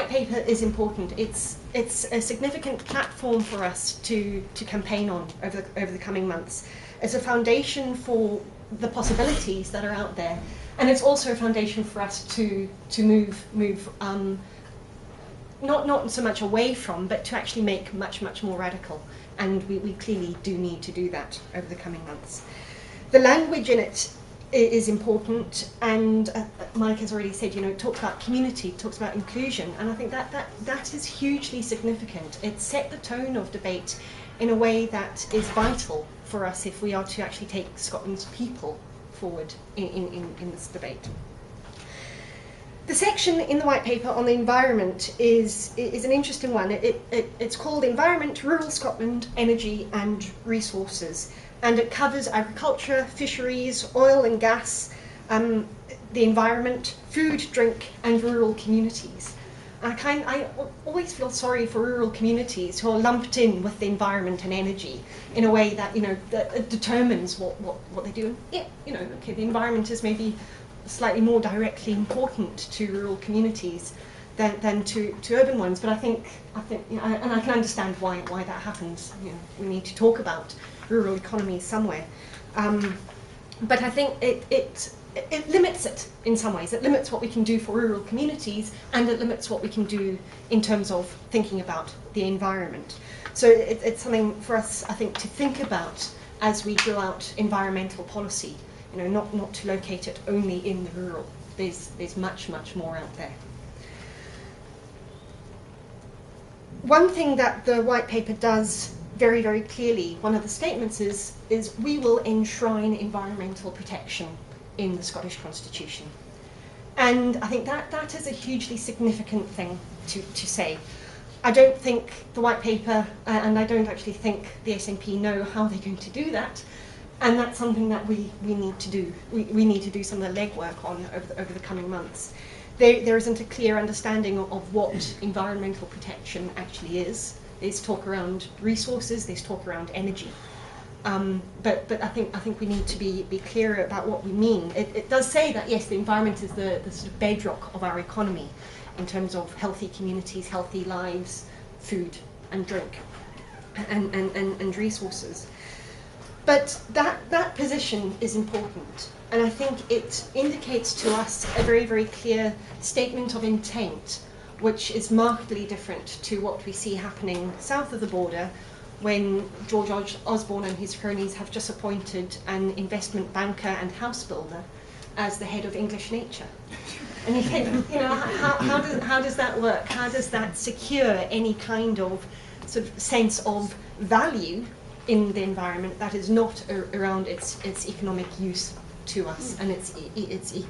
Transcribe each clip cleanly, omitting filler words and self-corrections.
white paper is important. It's a significant platform for us to campaign on over the coming months. It's a foundation for the possibilities that are out there, and it's also a foundation for us to move not so much away from, but to actually make much more radical. And we clearly do need to do that over the coming months. The language in it is important, and Mike has already said, you know, it talks about community, it talks about inclusion, and I think that is hugely significant. It set the tone of debate in a way that is vital for us if we are to actually take Scotland's people forward in this debate. The section in the white paper on the environment is an interesting one. It's called Environment, Rural Scotland, Energy and Resources, and it covers agriculture, fisheries, oil and gas, the environment, food, drink and rural communities. I always feel sorry for rural communities who are lumped in with the environment and energy in a way that, you know, that determines what they do. And yeah, you know, okay, the environment is maybe slightly more directly important to rural communities than to urban ones, but I think you know, and I can understand why that happens. You know, we need to talk about rural economies somewhere, but I think it limits it in some ways. It limits what we can do for rural communities, and it limits what we can do in terms of thinking about the environment. So it's something for us, I think, to think about as we drill out environmental policy. You know, not to locate it only in the rural. There's much more out there. One thing that the white paper does very clearly, one of the statements is we will enshrine environmental protection in the Scottish Constitution. And I think that is a hugely significant thing to say. I don't think the white paper, and I don't actually think the SNP know how they're going to do that. And that's something that we need to do. We need to do some of the legwork on over the coming months. There isn't a clear understanding of what environmental protection actually is. There's talk around resources, there's talk around energy. But I think we need to be clearer about what we mean. It does say that, yes, the environment is the sort of bedrock of our economy in terms of healthy communities, healthy lives, food and drink, and resources. But that position is important, and I think it indicates to us a very clear statement of intent, which is markedly different to what we see happening south of the border, when George Osborne and his cronies have just appointed an investment banker and house builder as the head of English Nature. And you think, you know, how does that work? How does that secure any kind of sort of sense of value in the environment that is not around its economic use to us and its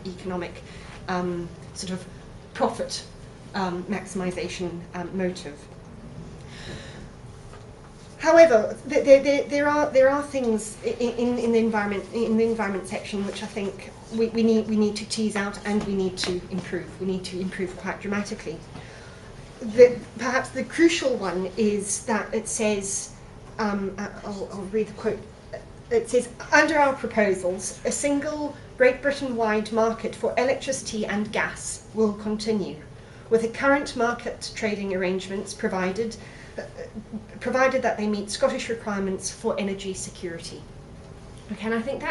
economic sort of profit maximization motive? However, there are things in the environment section which I think we need to tease out and we need to improve. We need to improve quite dramatically. Perhaps the crucial one is that it says, I'll read the quote. It says, under our proposals, a single Great Britain-wide market for electricity and gas will continue, with the current market trading arrangements provided that they meet Scottish requirements for energy security. Okay, and I think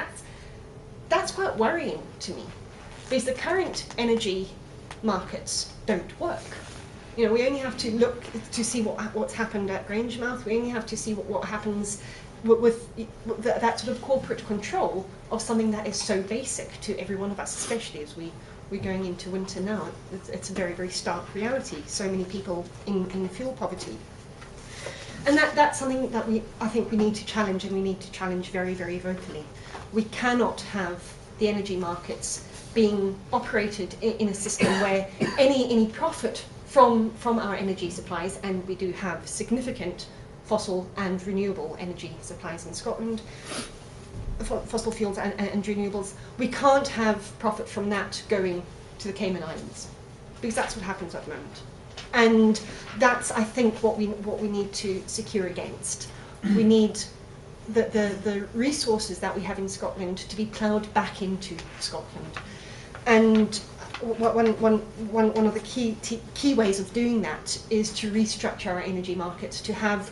that's quite worrying to me, because the current energy markets don't work. You know, we only have to look to see what's happened at Grangemouth. We only have to see what happens with that sort of corporate control of something that is so basic to every one of us, especially as we're going into winter now. It's a very stark reality. So many people in fuel poverty. And that's something that I think we need to challenge, and we need to challenge very vocally. We cannot have the energy markets being operated in a system where any profit from our energy supplies, and we do have significant fossil and renewable energy supplies in Scotland, fossil fuels and renewables, we can't have profit from that going to the Cayman Islands, because that's what happens at the moment. And that's, I think, what we need to secure against. We need the resources that we have in Scotland to be ploughed back into Scotland. And one of the key ways of doing that is to restructure our energy markets, to have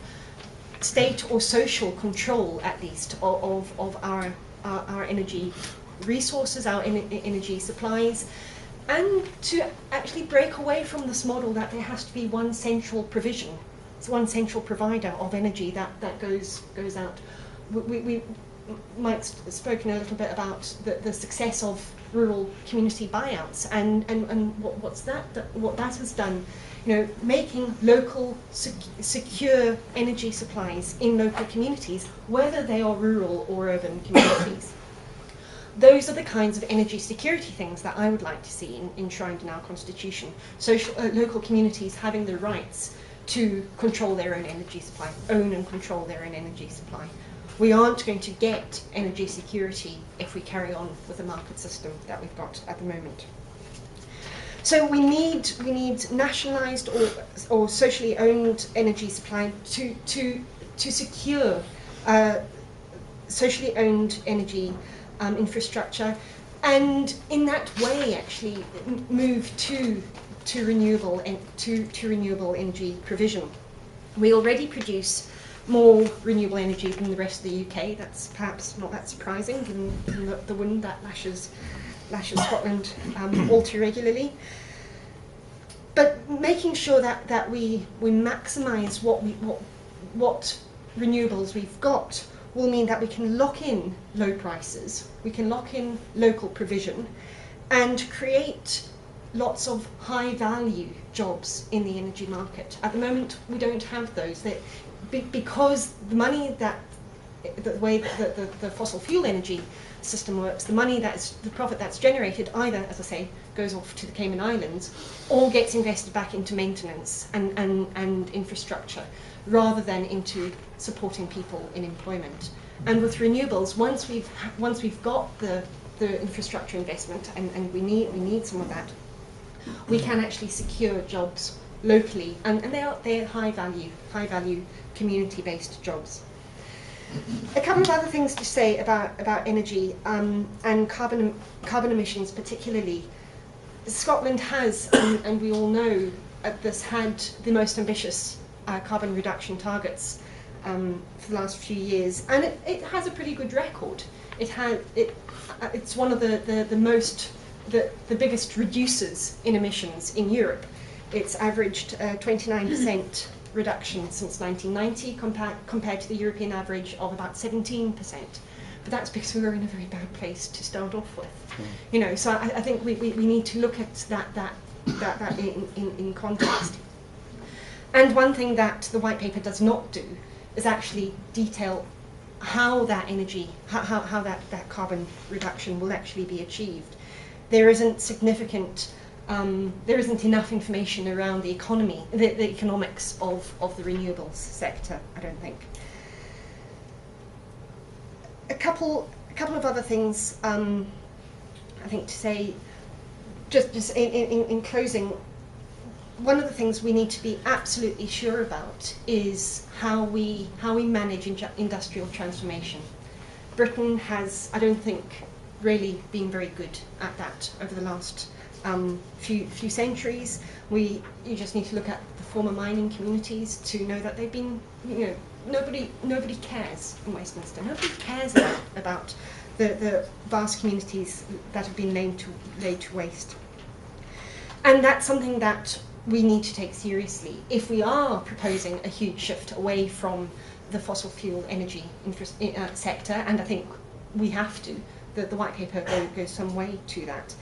state or social control, at least, of our energy resources, our energy supplies, and to actually break away from this model that there has to be one central provision. It's one central provider of energy that goes out. Mike's spoken a little bit about the success of rural community buyouts and what that has done. You know, making local secure energy supplies in local communities, whether they are rural or urban communities. Those are the kinds of energy security things that I would like to see enshrined in our constitution. Local communities having the rights to control their own energy supply, own and control their own energy supply. We aren't going to get energy security if we carry on with the market system that we've got at the moment. So we need nationalised or socially owned energy supply to secure socially owned energy infrastructure, and in that way actually move to renewable energy provision. We already produce more renewable energy than the rest of the UK. That's perhaps not that surprising, given the wind that lashes Scotland all too regularly. But making sure that we maximise what renewables we've got will mean that we can lock in low prices, we can lock in local provision, and create lots of high-value jobs in the energy market. At the moment, we don't have those. Because the money the way that the fossil fuel energy system works, the profit that's generated either, as I say, goes off to the Cayman Islands or gets invested back into maintenance and infrastructure, rather than into supporting people in employment. And with renewables, once we've got the infrastructure investment, and we need some of that, we can actually secure jobs locally, and they're high value community-based jobs. A couple of other things to say about energy and carbon emissions particularly. Scotland has, and we all know this, had the most ambitious carbon reduction targets for the last few years, and it has a pretty good record. It's one of the biggest reducers in emissions in Europe. It's averaged 29% reduction since 1990 compared to the European average of about 17%. But that's because we were in a very bad place to start off with. You know, so I think we need to look at that in context. And one thing that the white paper does not do is actually detail how that energy, how that carbon reduction will actually be achieved. There isn't significant, there isn't enough information around the economy, the economics of the renewables sector, I don't think. A couple of other things I think to say, just in closing. One of the things we need to be absolutely sure about is how we manage industrial transformation. Britain has, I don't think, really been very good at that over the last few centuries. You just need to look at the former mining communities to know that they've been, you know, nobody cares in Westminster. Nobody cares about the vast communities that have been laid to waste. And that's something that we need to take seriously if we are proposing a huge shift away from the fossil fuel energy sector, and I think we have to. The white paper goes some way to that.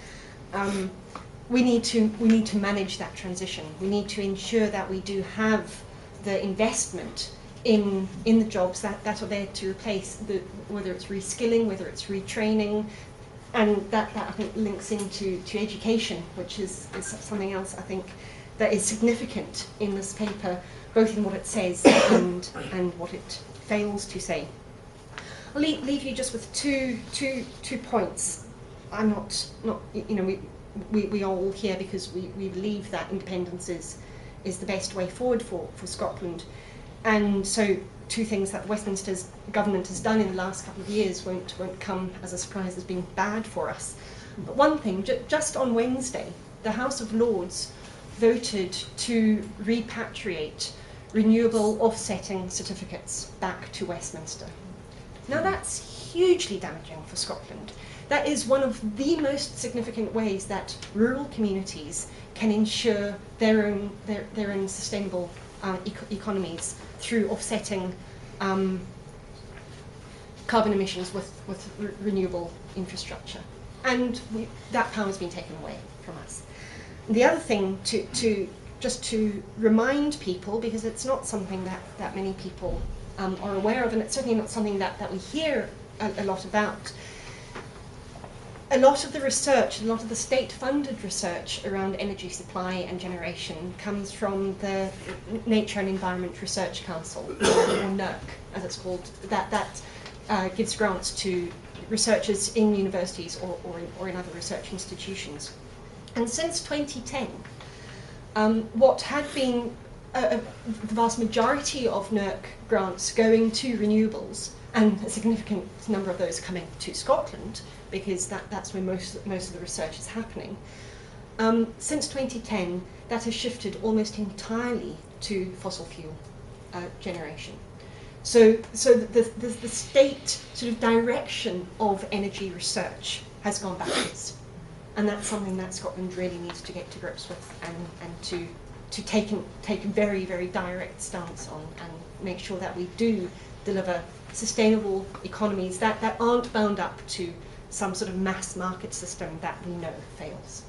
We need to manage that transition. We need to ensure that we do have the investment in the jobs that are there to replace, whether it's reskilling, whether it's retraining, and that I think links into education, which is something else I think that is significant in this paper, both in what it says and what it fails to say. I'll leave you just with two points. I'm not you know, we are all here because we believe that independence is the best way forward for Scotland, and so two things that Westminster's government has done in the last couple of years won't come as a surprise as being bad for us. But one thing, just on Wednesday, the House of Lords voted to repatriate renewable offsetting certificates back to Westminster. Now that's hugely damaging for Scotland. That is one of the most significant ways that rural communities can ensure their own sustainable economies through offsetting carbon emissions with renewable infrastructure. And that power has been taken away from us. The other thing just to remind people, because it's not something that many people are aware of, and it's certainly not something that we hear a lot about. A lot of the research, a lot of the state-funded research around energy supply and generation comes from the Nature and Environment Research Council, or NERC, as it's called, that gives grants to researchers in universities or in other research institutions. And since 2010, what had been the vast majority of NERC grants going to renewables, and a significant number of those coming to Scotland, because that's where most of the research is happening. Since 2010, that has shifted almost entirely to fossil fuel generation. So the state sort of direction of energy research has gone backwards, and that's something that Scotland really needs to get to grips with and to take a very, very direct stance on, and make sure that we do deliver sustainable economies that aren't bound up to some sort of mass market system that we know fails.